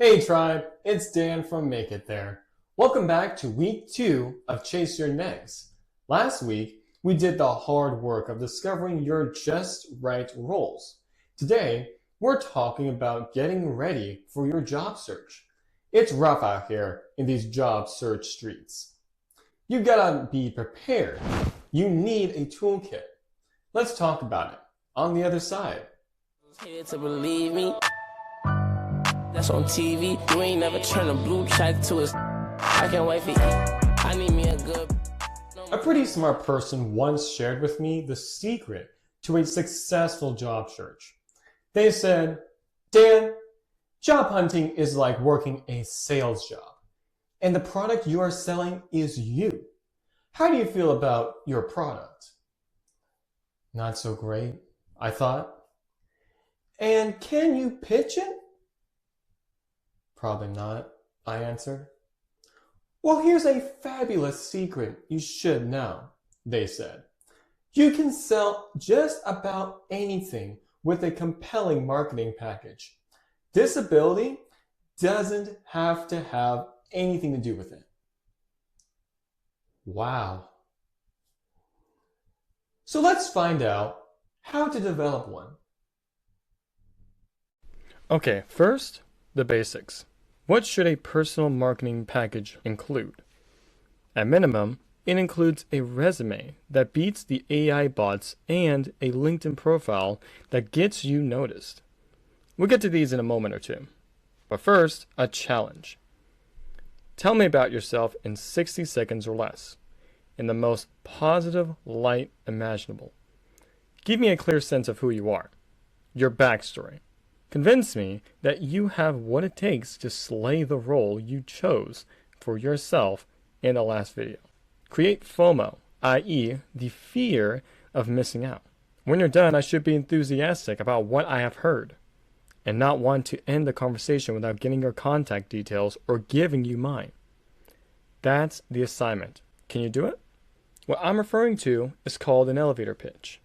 Hey tribe, it's Dan from Make It There. Welcome back to week 2 of Chase Your Next. Last week, we did the hard work of discovering your just right roles. Today, we're talking about getting ready for your job search. It's rough out here in these job search streets. You gotta be prepared. You need a toolkit. Let's talk about it on the other side. To believe me, that's on TV. You ain't never turn a blue check to a. I can't wait for you. I need me a good. A pretty smart person once shared with me the secret to a successful job search. They said, Dan, job hunting is like working a sales job, and the product you are selling is you. How do you feel about your product? Not so great, I thought. And can you pitch it? Probably not, I answered. Well, here's a fabulous secret you should know, they said. You can sell just about anything with a compelling marketing package. Disability doesn't have to have anything to do with it. Wow. So let's find out how to develop one. Okay, first, the basics. What should a personal marketing package include? At minimum, it includes a resume that beats the AI bots and a LinkedIn profile that gets you noticed. We'll get to these in a moment or two. But first, a challenge. Tell me about yourself in 60 seconds or less, in the most positive light imaginable. Give me a clear sense of who you are, your backstory. Convince me that you have what it takes to slay the role you chose for yourself in the last video. Create FOMO, i.e., the fear of missing out. When you're done, I should be enthusiastic about what I have heard and not want to end the conversation without getting your contact details or giving you mine. That's the assignment. Can you do it? What I'm referring to is called an elevator pitch.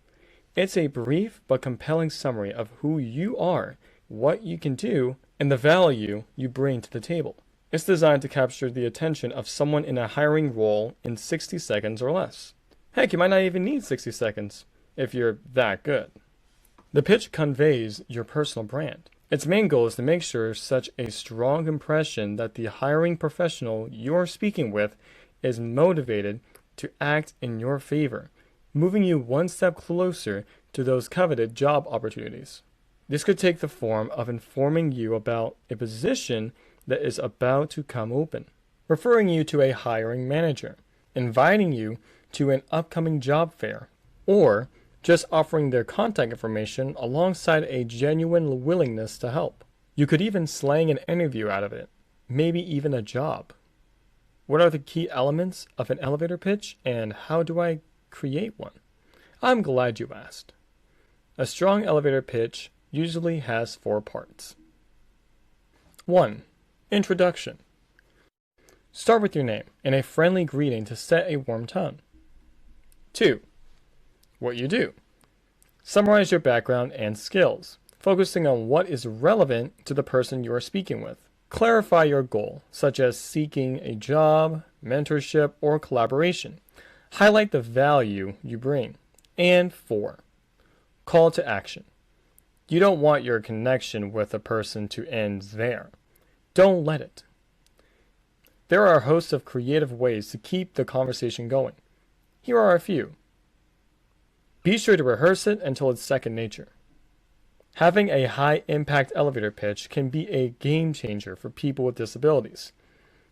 It's a brief but compelling summary of who you are, what you can do, and the value you bring to the table. It's designed to capture the attention of someone in a hiring role in 60 seconds or less. Heck, you might not even need 60 seconds if you're that good. The pitch conveys your personal brand. Its main goal is to make sure such a strong impression that the hiring professional you're speaking with is motivated to act in your favor, moving you one step closer to those coveted job opportunities. This could take the form of informing you about a position that is about to come open, referring you to a hiring manager, inviting you to an upcoming job fair, or just offering their contact information alongside a genuine willingness to help. You could even slang an interview out of it, maybe even a job. What are the key elements of an elevator pitch, and how do I create one? I'm glad you asked. A strong elevator pitch usually has 4 parts. 1. Introduction. Start with your name and a friendly greeting to set a warm tone. 2. What you do. Summarize your background and skills, focusing on what is relevant to the person you are speaking with. Clarify your goal, such as seeking a job, mentorship, or collaboration. Highlight the value you bring. And 4. Call to action. You don't want your connection with a person to end there. Don't let it. There are a host of creative ways to keep the conversation going. Here are a few. Be sure to rehearse it until it's second nature. Having a high-impact elevator pitch can be a game changer for people with disabilities,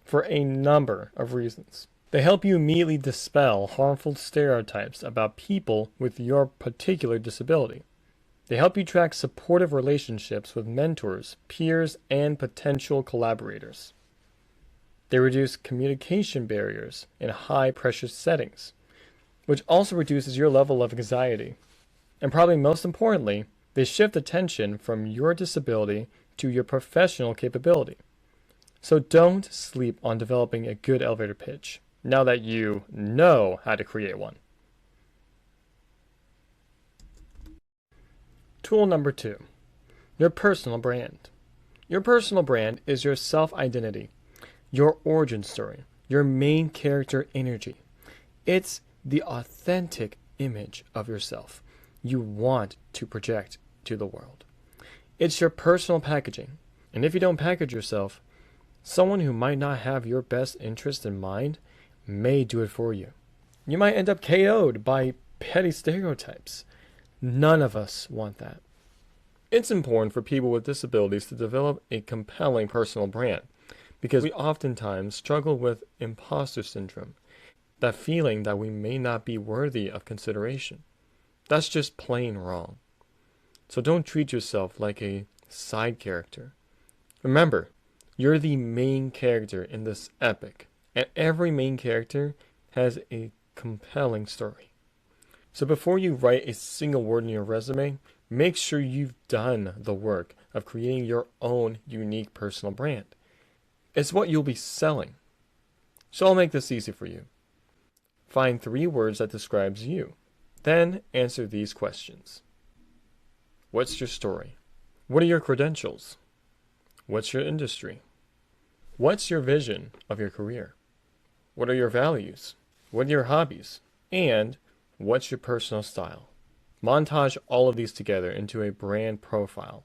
for a number of reasons. They help you immediately dispel harmful stereotypes about people with your particular disability. They help you track supportive relationships with mentors, peers, and potential collaborators. They reduce communication barriers in high-pressure settings, which also reduces your level of anxiety. And probably most importantly, they shift attention from your disability to your professional capability. So don't sleep on developing a good elevator pitch, now that you know how to create one. Tool number 2, your personal brand. Your personal brand is your self-identity, your origin story, your main character energy. It's the authentic image of yourself you want to project to the world. It's your personal packaging. And if you don't package yourself, someone who might not have your best interest in mind may do it for you. You might end up KO'd by petty stereotypes. None of us want that. It's important for people with disabilities to develop a compelling personal brand because we oftentimes struggle with imposter syndrome, that feeling that we may not be worthy of consideration. That's just plain wrong. So don't treat yourself like a side character. Remember, you're the main character in this epic, and every main character has a compelling story. So before you write a single word in your resume, make sure you've done the work of creating your own unique personal brand. It's what you'll be selling. So I'll make this easy for you. Find 3 words that describes you. Then answer these questions. What's your story? What are your credentials? What's your industry? What's your vision of your career? What are your values? What are your hobbies? And what's your personal style? Montage all of these together into a brand profile.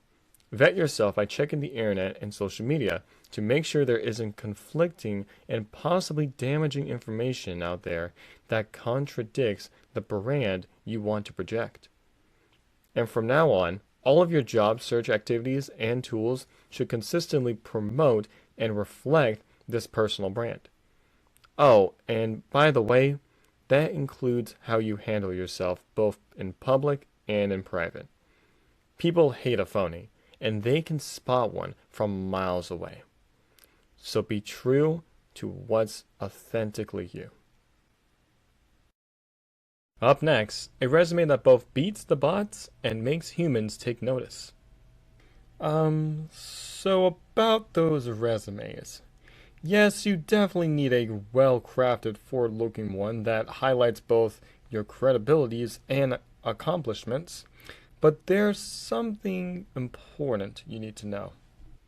Vet yourself by checking the internet and social media to make sure there isn't conflicting and possibly damaging information out there that contradicts the brand you want to project. And from now on, all of your job search activities and tools should consistently promote and reflect this personal brand. Oh, and by the way, that includes how you handle yourself both in public and in private. People hate a phony, and they can spot one from miles away. So be true to what's authentically you. Up next, a resume that both beats the bots and makes humans take notice. So about those resumes. Yes, you definitely need a well-crafted, forward-looking one that highlights both your credibilities and accomplishments, but there's something important you need to know.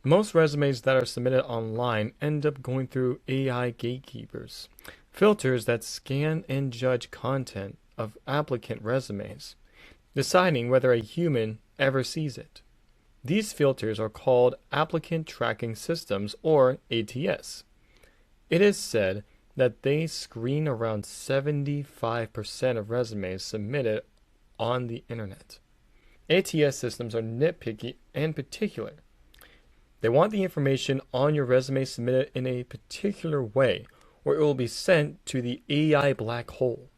Most resumes that are submitted online end up going through AI gatekeepers, filters that scan and judge content of applicant resumes, deciding whether a human ever sees it. These filters are called Applicant Tracking Systems, or ATS. It is said that they screen around 75% of resumes submitted on the internet. ATS systems are nitpicky and particular. They want the information on your resume submitted in a particular way, or it will be sent to the AI black hole.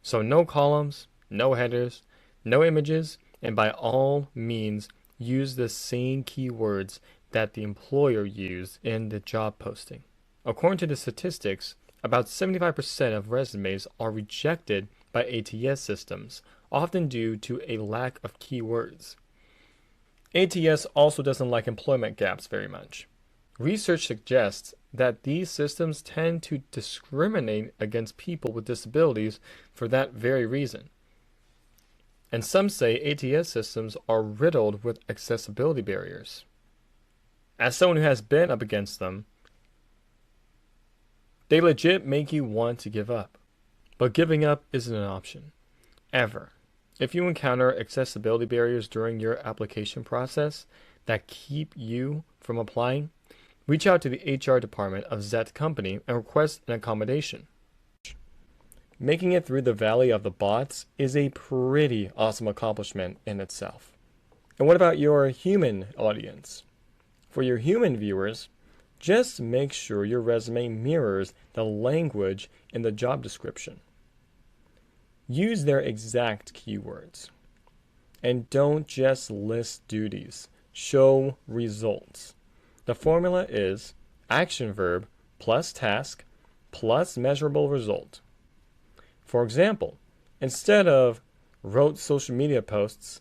So no columns, no headers, no images, and by all means, use the same keywords that the employer used in the job posting. According to the statistics, about 75% of resumes are rejected by ATS systems, often due to a lack of keywords. ATS also doesn't like employment gaps very much. Research suggests that these systems tend to discriminate against people with disabilities for that very reason. And some say ATS systems are riddled with accessibility barriers. As someone who has been up against them, they legit make you want to give up. But giving up isn't an option. Ever. If you encounter accessibility barriers during your application process that keep you from applying, reach out to the HR department of that company and request an accommodation. Making it through the valley of the bots is a pretty awesome accomplishment in itself. And what about your human audience? For your human viewers, just make sure your resume mirrors the language in the job description. Use their exact keywords. And don't just list duties. Show results. The formula is action verb plus task plus measurable result. For example, instead of wrote social media posts,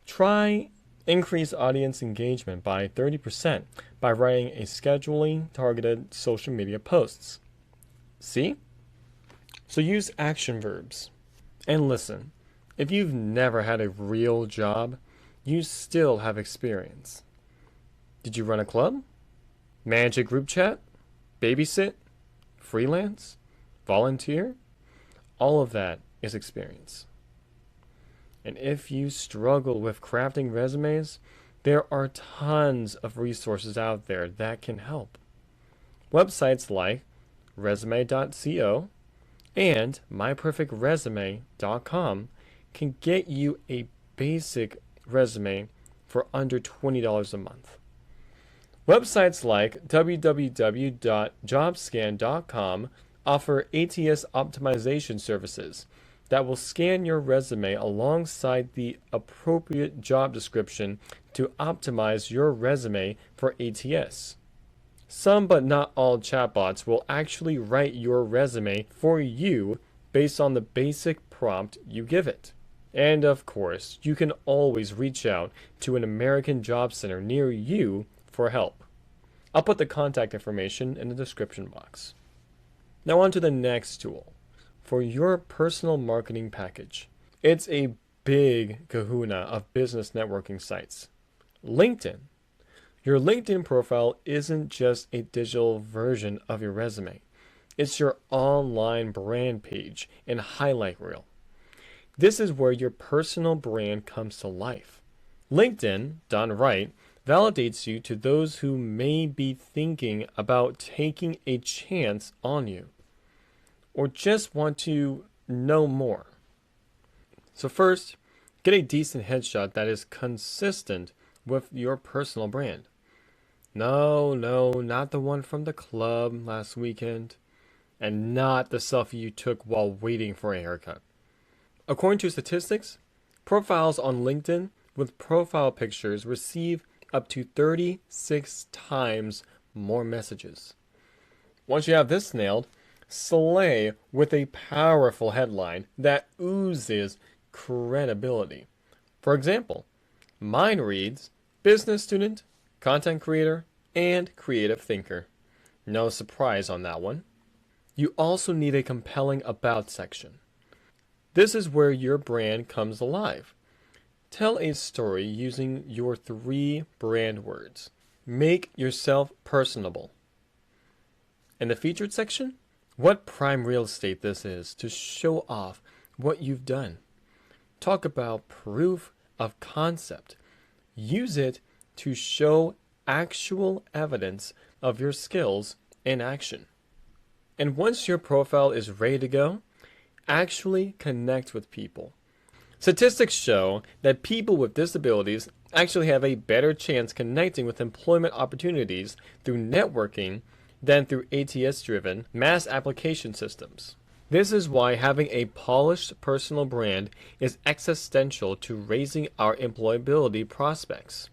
try increase audience engagement by 30% by writing a scheduling targeted social media posts. See? So use action verbs. And listen, if you've never had a real job, you still have experience. Did you run a club? Manage a group chat? Babysit? Freelance? Volunteer? All of that is experience. And if you struggle with crafting resumes, there are tons of resources out there that can help. Websites like resume.co and myperfectresume.com can get you a basic resume for under $20 a month. Websites like www.jobscan.com offer ATS optimization services that will scan your resume alongside the appropriate job description to optimize your resume for ATS. Some but not all chatbots will actually write your resume for you based on the basic prompt you give it. And of course, you can always reach out to an American Job Center near you for help. I'll put the contact information in the description box. Now on to the next tool, for your personal marketing package. It's a big kahuna of business networking sites. LinkedIn. Your LinkedIn profile isn't just a digital version of your resume. It's your online brand page and highlight reel. This is where your personal brand comes to life. LinkedIn, done right, validates you to those who may be thinking about taking a chance on you or just want to know more. So first, get a decent headshot that is consistent with your personal brand. No, not the one from the club last weekend, and not the selfie you took while waiting for a haircut. According to statistics, profiles on LinkedIn with profile pictures receive up to 36 times more messages. Once you have this nailed, slay with a powerful headline that oozes credibility. For example, mine reads, business student, content creator, and creative thinker. No surprise on that one. You also need a compelling about section. This is where your brand comes alive. Tell a story using your 3 brand words. Make yourself personable. In the featured section, what prime real estate this is to show off what you've done. Talk about proof of concept. Use it to show actual evidence of your skills in action. And once your profile is ready to go, actually connect with people. Statistics show that people with disabilities actually have a better chance connecting with employment opportunities through networking than through ATS-driven mass application systems. This is why having a polished personal brand is existential to raising our employability prospects.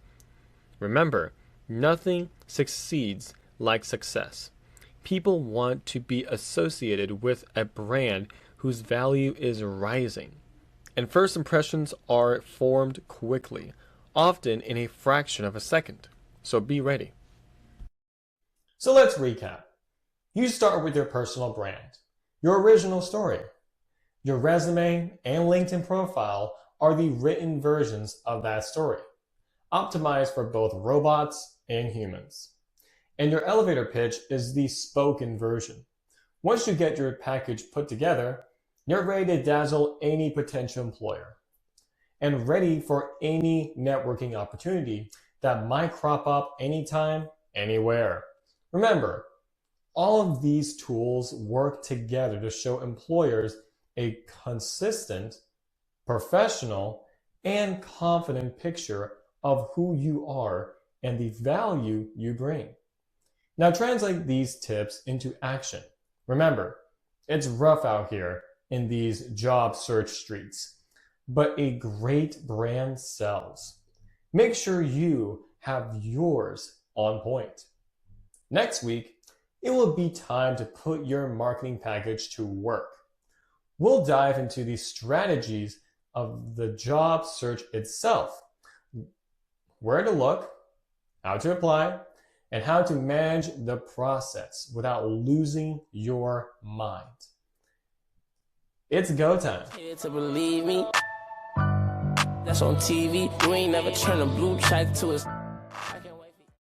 Remember, nothing succeeds like success. People want to be associated with a brand whose value is rising. And first impressions are formed quickly, often in a fraction of a second. So be ready. So let's recap. You start with your personal brand, your original story. Your resume and LinkedIn profile are the written versions of that story, optimized for both robots and humans. And your elevator pitch is the spoken version. Once you get your package put together, you're ready to dazzle any potential employer and ready for any networking opportunity that might crop up anytime, anywhere. Remember, all of these tools work together to show employers a consistent, professional, and confident picture of who you are and the value you bring. Now translate these tips into action. Remember, it's rough out here in these job search streets, but a great brand sells. Make sure you have yours on point. Next week, it will be time to put your marketing package to work. We'll dive into the strategies of the job search itself, where to look, how to apply, and how to manage the process without losing your mind. It's go time. To believe me, that's on TV. You ain't never turn a blue check to a